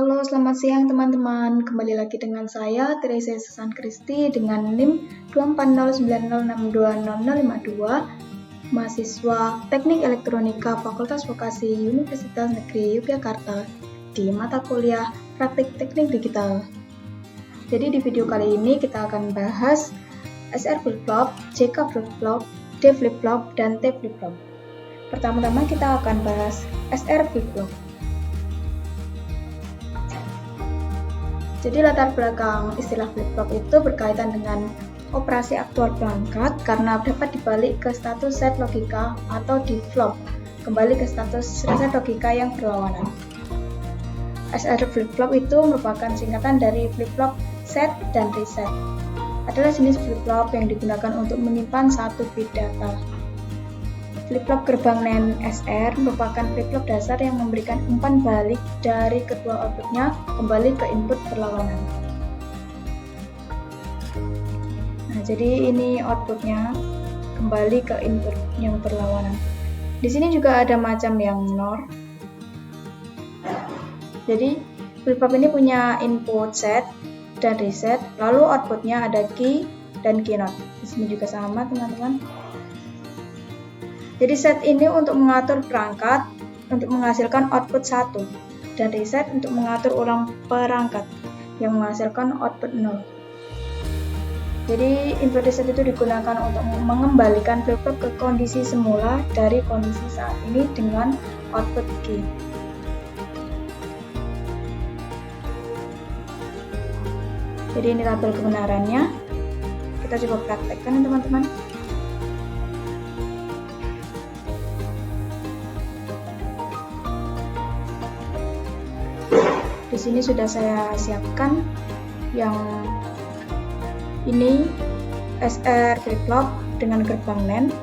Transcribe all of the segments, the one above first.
Halo, selamat siang teman-teman. Kembali lagi dengan saya, Teresa Susan Kristi dengan NIM 24090620052, mahasiswa Teknik Elektronika Fakultas Vokasi Universitas Negeri Yogyakarta di mata kuliah Praktik Teknik Digital. Jadi di video kali ini kita akan bahas SR flip-flop, JK flip-flop, D flip-flop, dan T flip-flop. Pertama-tama kita akan bahas SR flip-flop. Jadi latar belakang istilah flip-flop itu berkaitan dengan operasi aktual perangkat karena dapat dibalik ke status set logika atau di flop, kembali ke status set logika yang berlawanan. SR flip-flop itu merupakan singkatan dari flip-flop set dan reset. Adalah jenis flip-flop yang digunakan untuk menyimpan satu bit data. Flip-flop gerbang NAND SR merupakan flip-flop dasar yang memberikan umpan balik dari kedua outputnya kembali ke input berlawanan. Nah, jadi ini outputnya kembali ke input yang berlawanan. Di sini juga ada macam yang NOR. Jadi flip-flop ini punya input set dan reset, lalu outputnya ada key dan key not. Di sini juga sama, teman-teman. Jadi set ini untuk mengatur perangkat untuk menghasilkan output 1 dan reset untuk mengatur ulang perangkat yang menghasilkan output 0. Jadi input reset itu digunakan untuk mengembalikan flip-flop ke kondisi semula dari kondisi saat ini dengan output key. Jadi ini tabel kebenarannya. Kita coba praktekkan, teman-teman. Di sini sudah saya siapkan yang ini SR flip-flop dengan gerbang NAND,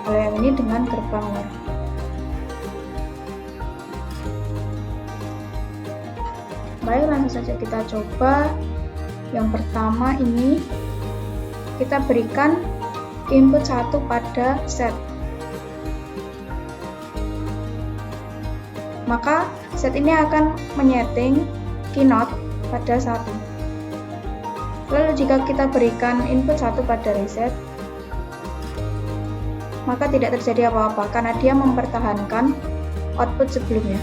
kalau yang ini dengan gerbang NOR. Baik, langsung saja kita coba. Yang pertama ini kita berikan input 1 pada set. Maka set ini akan menyeting key not pada 1. Lalu jika kita berikan input 1 pada reset, maka tidak terjadi apa-apa karena dia mempertahankan output sebelumnya.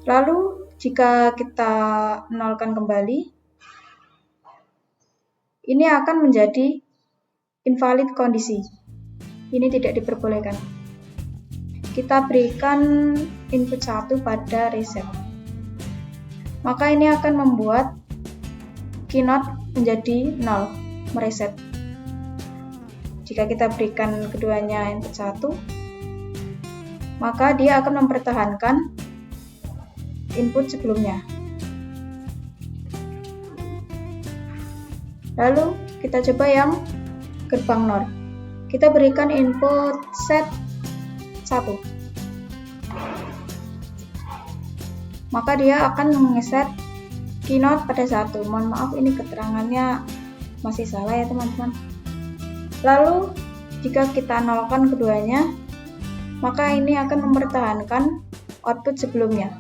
Lalu jika kita nolkan kembali, ini akan menjadi invalid kondisi. Ini tidak diperbolehkan. Kita berikan input 1 pada reset. Maka ini akan membuat key not menjadi 0, mereset. Jika kita berikan keduanya input 1, maka dia akan mempertahankan input sebelumnya. Lalu kita coba yang gerbang NOR. Kita berikan input set 1. Maka dia akan mengeset key not pada 1. Mohon maaf, ini keterangannya masih salah ya teman-teman. Lalu jika kita nolkan keduanya, maka ini akan mempertahankan output sebelumnya.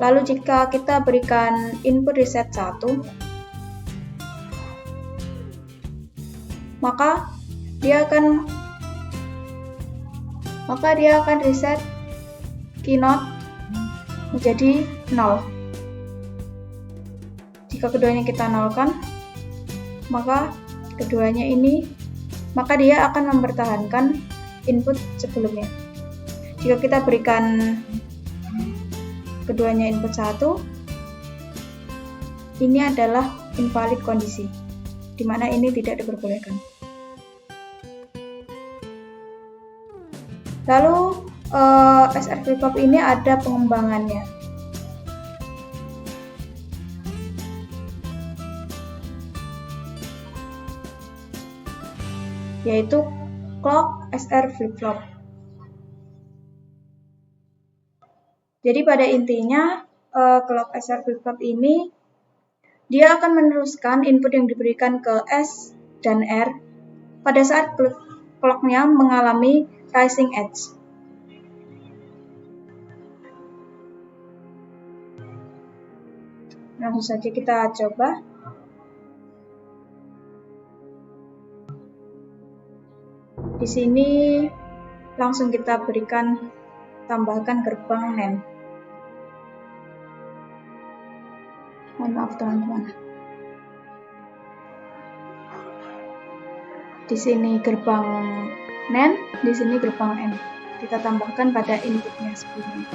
Lalu jika kita berikan input reset 1, maka dia akan reset key not menjadi 0. Jika keduanya kita nolkan, maka dia akan mempertahankan input sebelumnya. Jika kita berikan keduanya input 1, ini adalah invalid kondisi, di mana ini tidak diperbolehkan. Lalu SR flip-flop ini ada pengembangannya. Yaitu clock SR flip-flop. Jadi pada intinya clock SR flip-flop ini dia akan meneruskan input yang diberikan ke S dan R pada saat clocknya mengalami rising edge. Langsung saja kita coba. Di sini langsung kita tambahkan gerbang NAND. Mohon maaf teman-teman. Di sini gerbang NAND, di sini gerbang N. Kita tambahkan pada inputnya sebelumnya.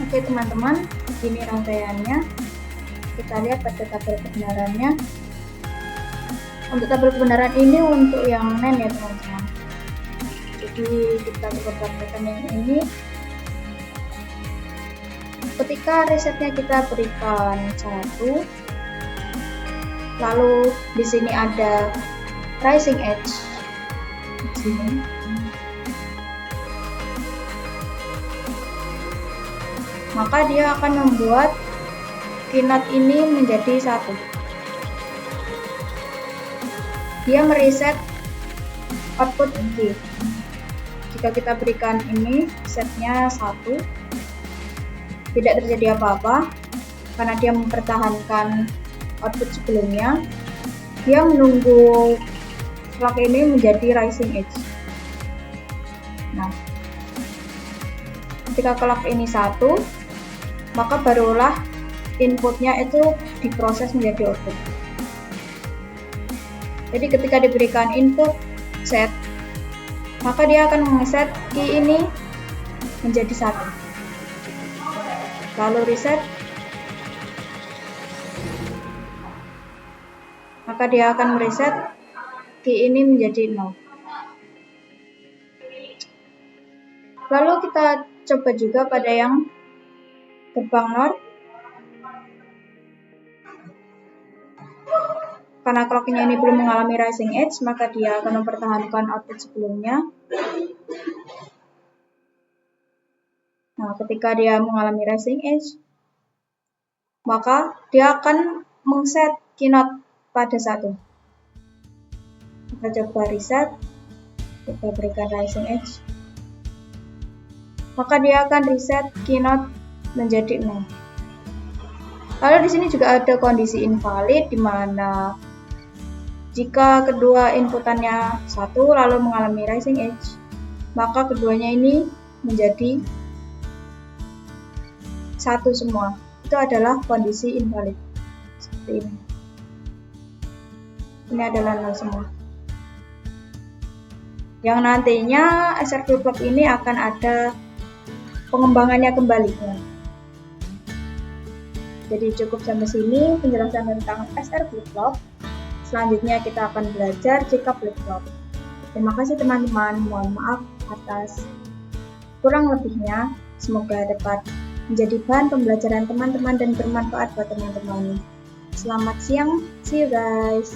Oke teman-teman, ini rangkaiannya. Kita lihat pada tabel kebenarannya. Untuk tabel kebenaran ini untuk yang NAND ya teman-teman. Jadi kita coba praktekkan yang ini. Ketika resetnya kita berikan 1, lalu di sini ada rising edge. Di sini. Maka dia akan membuat kinat ini menjadi 1. Dia mereset output G. Jika kita berikan ini setnya 1, tidak terjadi apa-apa karena dia mempertahankan output sebelumnya. Dia menunggu clock ini menjadi rising edge. Nah, ketika clock ini 1, maka barulah inputnya itu diproses menjadi output. Jadi ketika diberikan input set, maka dia akan mengeset key ini menjadi 1. Lalu reset, maka dia akan mereset key ini menjadi 0. Lalu kita coba juga pada yang gerbang NOR. Karena clocknya ini belum mengalami rising edge, maka dia akan mempertahankan output sebelumnya. Nah, ketika dia mengalami rising edge, maka dia akan mengset keynote pada 1. Kita coba reset, kita berikan rising edge, maka dia akan reset keynote menjadi 0. Lalu di sini juga ada kondisi invalid, di mana jika kedua inputannya 1 lalu mengalami rising edge, maka keduanya ini menjadi 1 semua. Itu adalah kondisi invalid. Seperti ini. Ini adalah 0 semua. Yang nantinya SR flip-flop ini akan ada pengembangannya kembali. Jadi cukup sampai sini penjelasan tentang SR flip-flop. Selanjutnya kita akan belajar JK flip-flop. Terima kasih teman-teman, mohon maaf atas kurang lebihnya. Semoga dapat menjadi bahan pembelajaran teman-teman dan bermanfaat buat teman-teman. Selamat siang, see you guys.